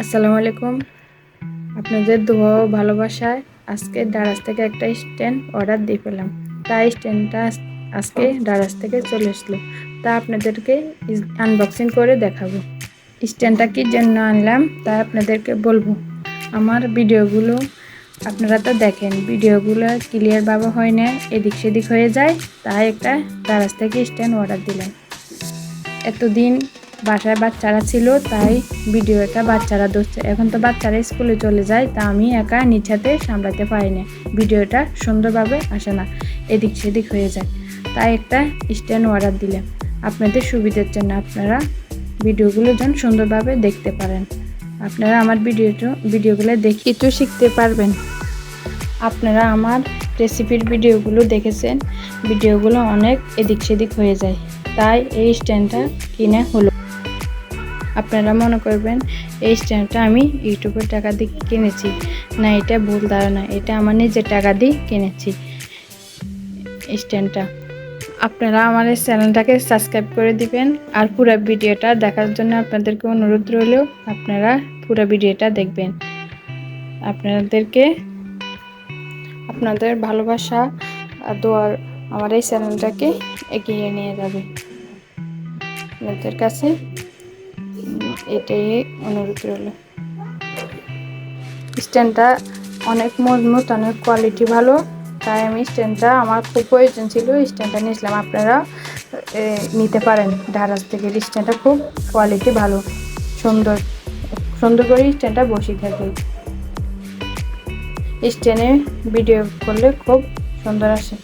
আসসালামু আলাইকুম। আপনাদের দোয়া ও ভালোবাসায় আজকে দারাজ থেকে একটা স্ট্যান্ড অর্ডার দিয়ে পেলাম। তাই স্ট্যান্ডটা আজকে দারাজ থেকে চলে আসলো। তা আপনাদেরকে আনবক্সিং করে দেখাবো। স্ট্যান্ডটা কি জন্য আনলাম তা আপনাদেরকে বলবো। আমার ভিডিওগুলো আপনারা তো দেখেন, ভিডিওগুলো ক্লিয়ার ভাবে হয় না, এদিক সেদিক হয়ে যায়। তাই একটা দারাজ থেকে স্ট্যান্ড অর্ডার দিলাম। এতদিন বাসায় বাচ্চারা ছিল, তাই ভিডিওটা বাচ্চারা ধরছে। এখন তো বাচ্চারা স্কুলে চলে যায়, তা আমি একা নিজ হাতে সামলাতে পারি না, ভিডিওটা সুন্দরভাবে আসে না, এদিক সেদিক হয়ে যায়। তাই একটা স্ট্যান্ড অর্ডার দিলাম আপনাদের সুবিধার জন্য। আপনারা ভিডিওগুলো যেন সুন্দরভাবে দেখতে পারেন। আপনারা আমার ভিডিওগুলো দেখে কিছু শিখতে পারবেন। আপনারা আমার রেসিপির ভিডিওগুলো দেখেছেন, ভিডিওগুলো অনেক এদিক সেদিক হয়ে যায়, তাই এই স্ট্যান্ডটা কিনে হলো। আপনারা মনে করবেন এই স্ট্যান্ডটা আমি ইউটিউবের টাকা দিয়ে কিনেছি, না, এটা ভুল ধারণা। এটা আমার নিজের টাকা দিয়ে কিনেছি স্ট্যান্ডটা। আপনারা আমার এই চ্যানেলটাকে সাবস্ক্রাইব করে দিবেন। আর পুরো ভিডিওটা দেখার জন্য আপনাদেরকে অনুরোধ রইল, আপনারা পুরো ভিডিওটা দেখবেন। আপনাদের ভালোবাসা আর দোয়ার আমার এই চ্যানেলটাকে এগিয়ে নিয়ে যাবে। আপনাদের কাছে এটাই অনুরোধ রইল। স্ট্যান্ডটা অনেক মজবুত, অনেক কোয়ালিটি ভালো, তাই আমি স্ট্যান্ডটা আমার খুব প্রয়োজন ছিল, স্ট্যান্ডটা নিয়েছিলাম। আপনারা নিতে পারেন দারাজ থেকে। স্ট্যান্ডটা খুব কোয়ালিটি ভালো, সুন্দর সুন্দর করে স্ট্যান্ডটা বসে থাকে। স্ট্যান্ডে ভিডিও করলে খুব সুন্দর আসে।